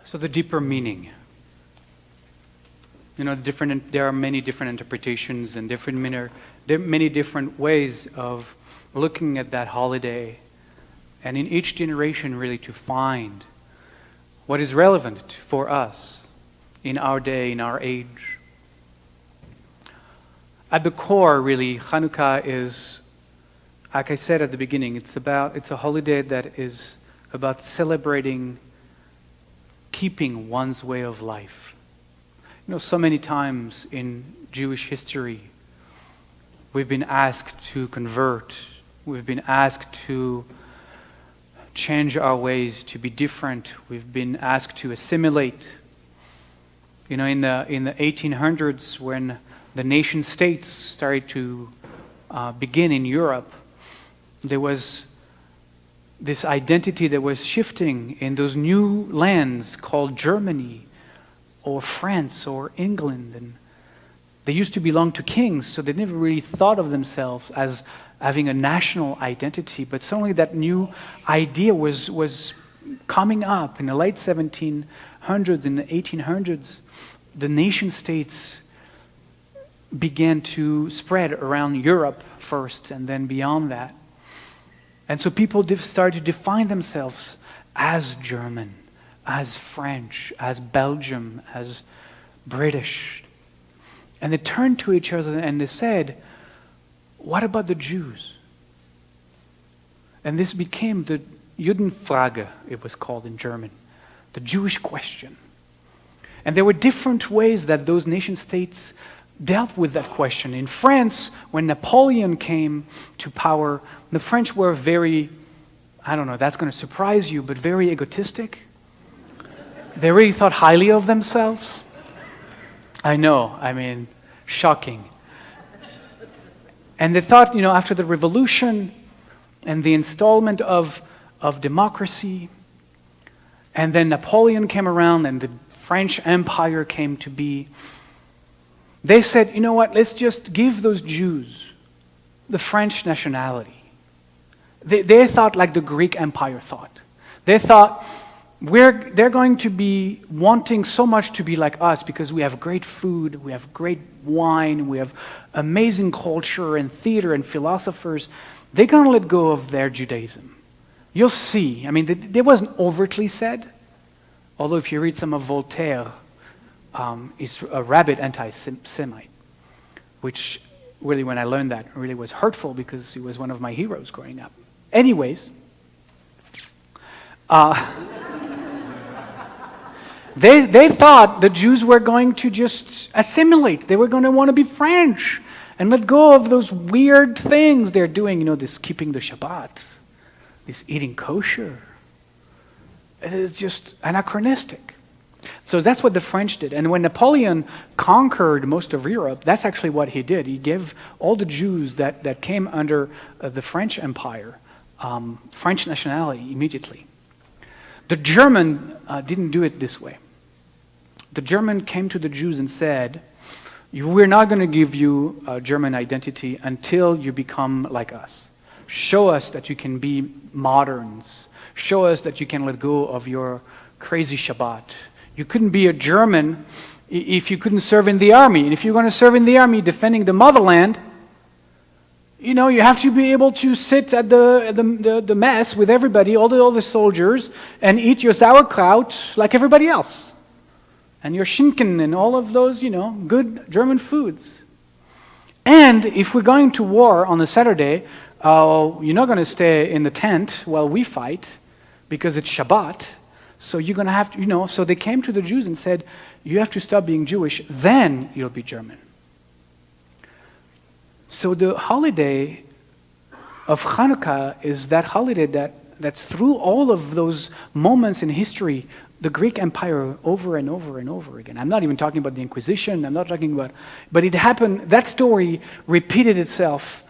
So the deeper meaning. There are many different interpretations and many different ways of looking at that holiday, and in each generation really to find what is relevant for us in our day, in our age. At the core, really, Chanukkah is, like I said at the beginning, it's a holiday that is about celebrating keeping one's way of life. So many times in Jewish history, we've been asked to convert. We've been asked to change our ways, to be different. We've been asked to assimilate. In the 1800s, when the nation states started to begin in Europe, there was this identity that was shifting in those new lands called Germany or France or England. And they used to belong to kings, so they never really thought of themselves as having a national identity. But suddenly that new idea was coming up in the late 1700s, in the 1800s. The nation states began to spread around Europe first and then beyond that. And so people started to define themselves as German, as French, as Belgium, as British. And they turned to each other and they said, what about the Jews? And this became the Judenfrage, it was called in German, the Jewish question. And there were different ways that those nation states dealt with that question. In France, when Napoleon came to power, the French were very, I don't know, that's going to surprise you, but very egotistic. They really thought highly of themselves. I know, shocking. And they thought, after the revolution and the installment of democracy, and then Napoleon came around and the French Empire came to be, they said, let's just give those Jews the French nationality. They thought like the Greek Empire thought. They thought, they're going to be wanting so much to be like us because we have great food, we have great wine, we have amazing culture and theater and philosophers. They're going to let go of their Judaism. You'll see. It wasn't overtly said, although if you read some of Voltaire, he's a rabid anti-Semite, which really, when I learned that, really was hurtful because he was one of my heroes growing up. Anyways, They thought the Jews were going to just assimilate. They were going to want to be French and let go of those weird things they're doing, this keeping the Shabbat, this eating kosher. It is just anachronistic. So that's what the French did. And when Napoleon conquered most of Europe, that's actually what he did. He gave all the Jews that came under the French Empire French nationality immediately. The German didn't do it this way. The German came to the Jews and said, we're not going to give you a German identity until you become like us. Show us that you can be moderns. Show us that you can let go of your crazy Shabbat. You couldn't be a German if you couldn't serve in the army. And if you're going to serve in the army defending the motherland, you have to be able to sit at the mess with everybody, all the soldiers, and eat your sauerkraut like everybody else. And your Schinken and all of those, good German foods. And if we're going to war on a Saturday, you're not going to stay in the tent while we fight because it's Shabbat. So you're going to have to, so they came to the Jews and said, you have to stop being Jewish, then you'll be German. So the holiday of Chanukkah is that holiday that through all of those moments in history, the Greek Empire over and over and over again. I'm not even talking about the Inquisition, but it happened, that story repeated itself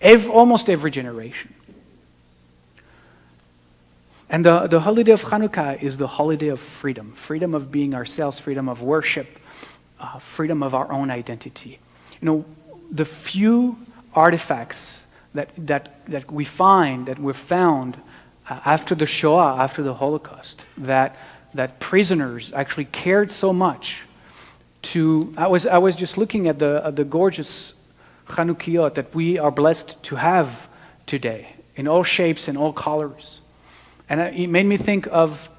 almost every generation. And the holiday of Chanukkah is the holiday of freedom. Freedom of being ourselves, freedom of worship, freedom of our own identity. The few artifacts that we find, that were found after the Shoah, after the Holocaust, that that prisoners actually cared so much to. I was just looking at the gorgeous Chanukiot that we are blessed to have today, in all shapes and all colors. And it made me think of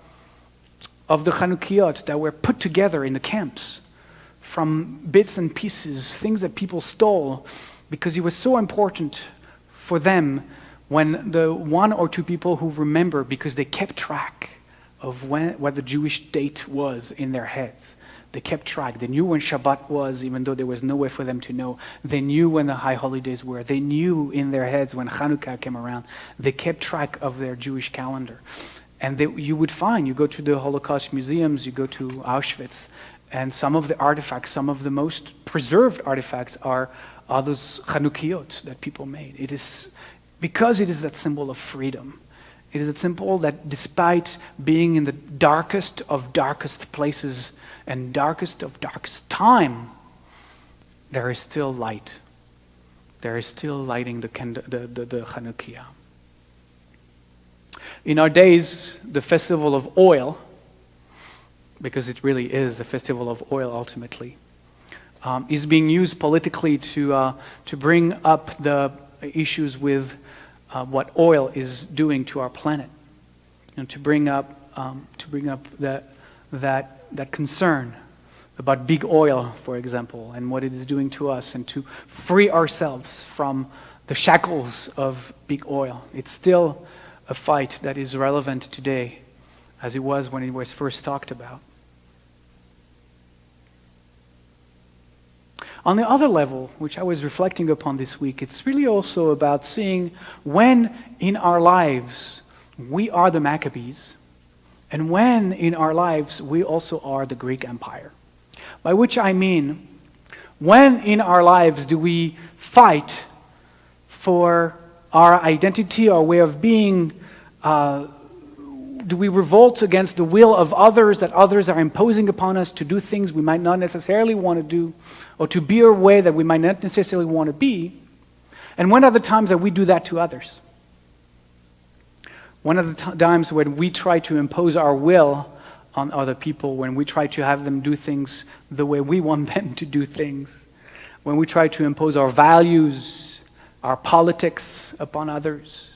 the Chanukiot that were put together in the camps from bits and pieces, things that people stole, because it was so important for them when the one or two people who remember, because they kept track of what the Jewish date was in their heads. They kept track. They knew when Shabbat was, even though there was no way for them to know. They knew when the high holidays were. They knew in their heads when Chanukkah came around. They kept track of their Jewish calendar. And you would find, you go to the Holocaust museums, you go to Auschwitz, and some of the artifacts, some of the most preserved artifacts are those Chanukkiot that people made. It is because it is that symbol of freedom. It is a symbol that despite being in the darkest of darkest places and darkest of darkest time, there is still light. There is still lighting the Chanukiah. In our days, the festival of oil, because it really is a festival of oil ultimately, is being used politically to bring up the issues with what oil is doing to our planet, and to bring up that concern about big oil, for example, and what it is doing to us, and to free ourselves from the shackles of big oil. It's still a fight that is relevant today, as it was when it was first talked about. On the other level, which I was reflecting upon this week, it's really also about seeing when in our lives we are the Maccabees, and when in our lives we also are the Greek Empire. By which I mean, when in our lives do we fight for our identity, our way of being? Do we revolt against the will of others, that others are imposing upon us to do things we might not necessarily want to do, or to be a way that we might not necessarily want to be? And when are the times that we do that to others? When are the times when we try to impose our will on other people, when we try to have them do things the way we want them to do things, when we try to impose our values, our politics upon others?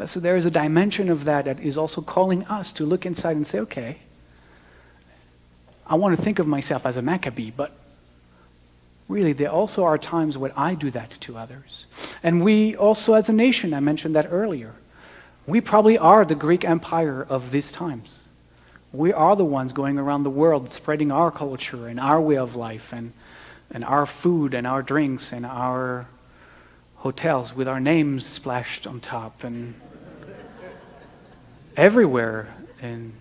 So there is a dimension of that is also calling us to look inside and say, okay, I want to think of myself as a Maccabee, but really there also are times when I do that to others. And we also as a nation, I mentioned that earlier, we probably are the Greek Empire of these times. We are the ones going around the world spreading our culture and our way of life and our food and our drinks and our hotels with our names splashed on top, and everywhere in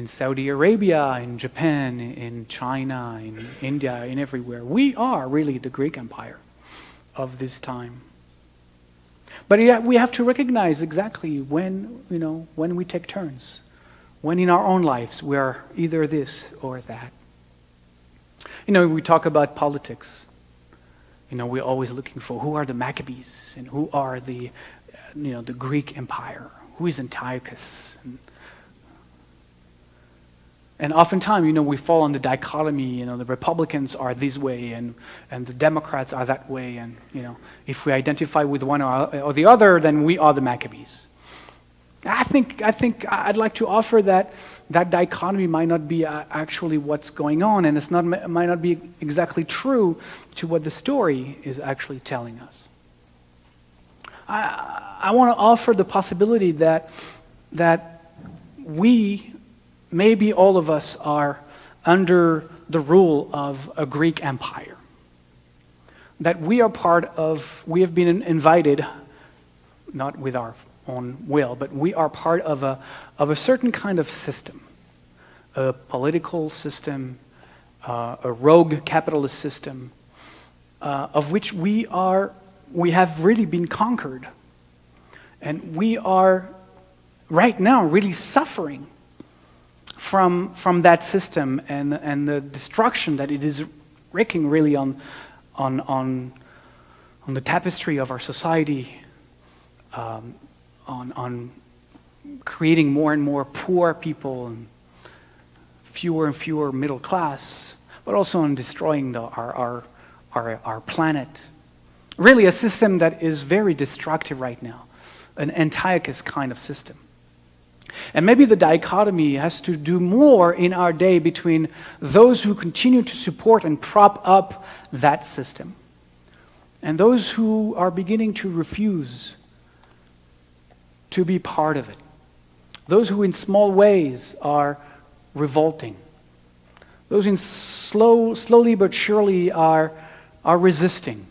Saudi Arabia, in Japan, in China, in India, in everywhere. We are really the Greek Empire of this time. But yet we have to recognize exactly when we take turns, when in our own lives we are either this or that. We talk about politics. We're always looking for who are the Maccabees and who are the Greek Empire. Who is Antiochus? And oftentimes, we fall on the dichotomy. The Republicans are this way, and the Democrats are that way. And if we identify with one or the other, then we are the Maccabees. I think I'd like to offer that dichotomy might not be actually what's going on, and might not be exactly true to what the story is actually telling us. I want to offer the possibility that we, maybe all of us, are under the rule of a Greek Empire. That we have been invited, not with our own will, but we are part of a certain kind of system, a political system, a rogue capitalist system, of which we have really been conquered. And we are right now really suffering from that system and the destruction that it is wreaking really on the tapestry of our society, on creating more and more poor people and fewer middle class, but also on destroying our planet. Really a system that is very destructive right now, an Antiochus kind of system. And maybe the dichotomy has to do more in our day between those who continue to support and prop up that system and those who are beginning to refuse to be part of it. Those who in small ways are revolting. Those who slowly but surely are resisting,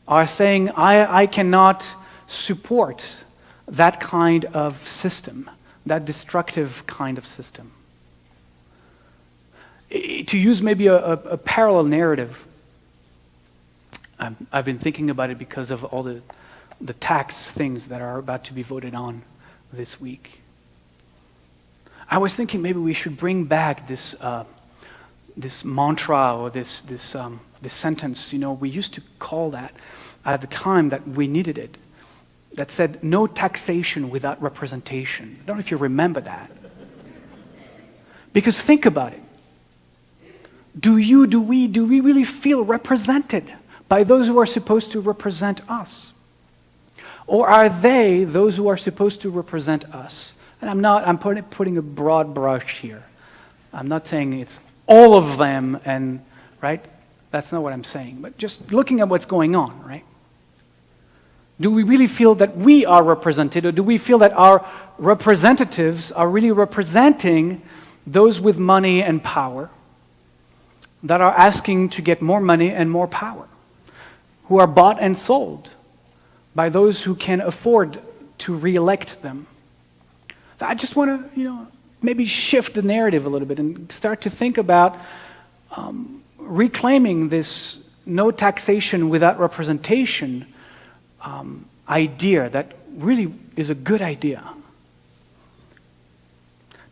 are saying, I cannot support that kind of system, that destructive kind of system. To use maybe a parallel narrative, I've been thinking about it because of all the tax things that are about to be voted on this week. I was thinking maybe we should bring back this mantra or this sentence. We used to call that at the time that we needed it, that said, no taxation without representation. I don't know if you remember that. Because think about it. Do we really feel represented by those who are supposed to represent us? Or are they those who are supposed to represent us? And I'm putting a broad brush here. I'm not saying it's all of them, and right? That's not what I'm saying. But just looking at what's going on, right? Do we really feel that we are represented, or do we feel that our representatives are really representing those with money and power that are asking to get more money and more power, who are bought and sold by those who can afford to re-elect them? I just want to, maybe shift the narrative a little bit and start to think about reclaiming this no taxation without representation idea that really is a good idea.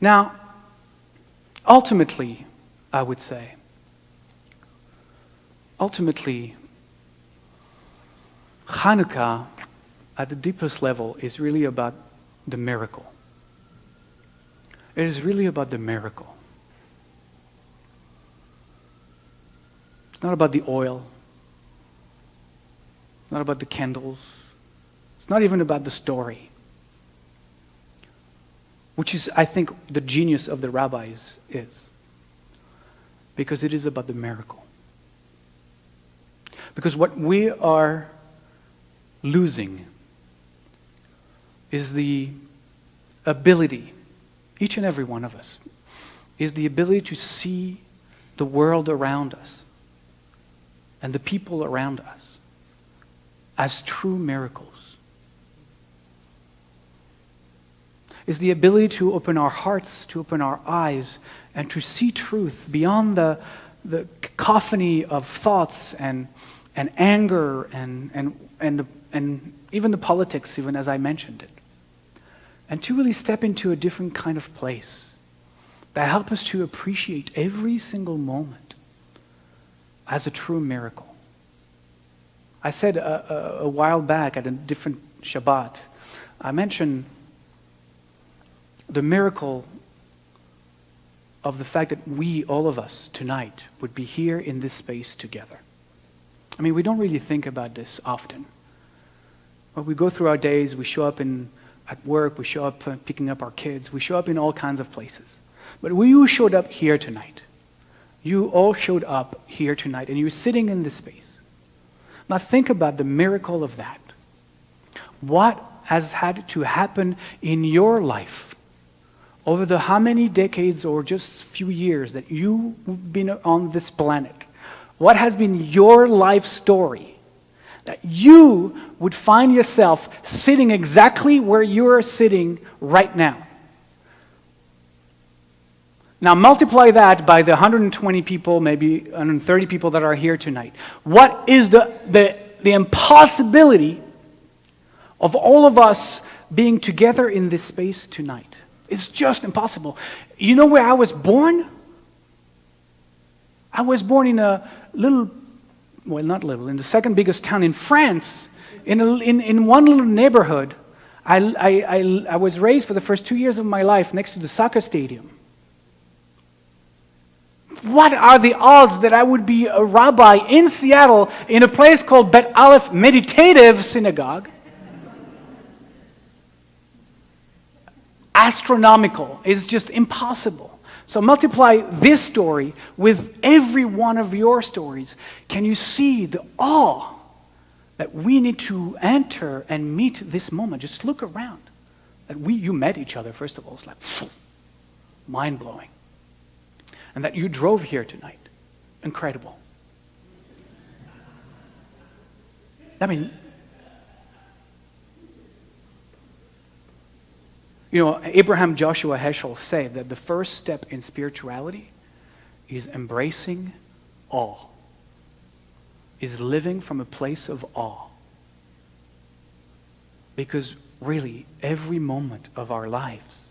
Now, ultimately, I would say, Chanukkah, at the deepest level, is really about the miracle. It is really about the miracle. It's not about the oil. It's not about the candles. It's not even about the story, which is, I think, the genius of the rabbis is. Because it is about the miracle. Because what we are losing is the ability, each and every one of us, is the ability to see the world around us and the people around us as true miracles. Is the ability to open our hearts, to open our eyes, and to see truth beyond the cacophony of thoughts and anger and even the politics, even as I mentioned it. And to really step into a different kind of place that helps us to appreciate every single moment as a true miracle. I said a while back at a different Shabbat, I mentioned the miracle of the fact that we, all of us, tonight, would be here in this space together. I mean, we don't really think about this often. But we go through our days, we show up at work, we show up picking up our kids, we show up in all kinds of places. But you showed up here tonight. You all showed up here tonight, and you're sitting in this space. Now think about the miracle of that. What has had to happen in your life over the how many decades or just few years that you've been on this planet? What has been your life story that you would find yourself sitting exactly where you're sitting right now? Now multiply that by the 120 people, maybe 130 people that are here tonight. What is the impossibility of all of us being together in this space tonight? It's just impossible. You know where I was born? I was born in a little, well, not little, in the second biggest town in France, in one little neighborhood. I was raised for the first 2 years of my life next to the soccer stadium. What are the odds that I would be a rabbi in Seattle in a place called Alef Meditative Synagogue? Astronomical. It's just impossible. So multiply this story with every one of your stories. Can you see the awe that we need to enter and meet this moment? Just look around. That you met each other, first of all. It's like mind-blowing. And that you drove here tonight. Incredible. I mean, you know, Abraham Joshua Heschel say that the first step in spirituality is embracing awe, is living from a place of awe. Because really, every moment of our lives,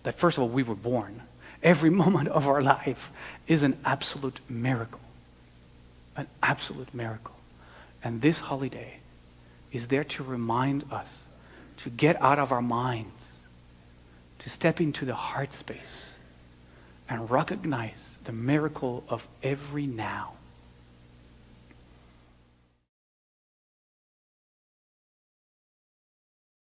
that first of all, we were born, every moment of our life is an absolute miracle. An absolute miracle. And this holiday is there to remind us to get out of our minds, to step into the heart space and recognize the miracle of every now.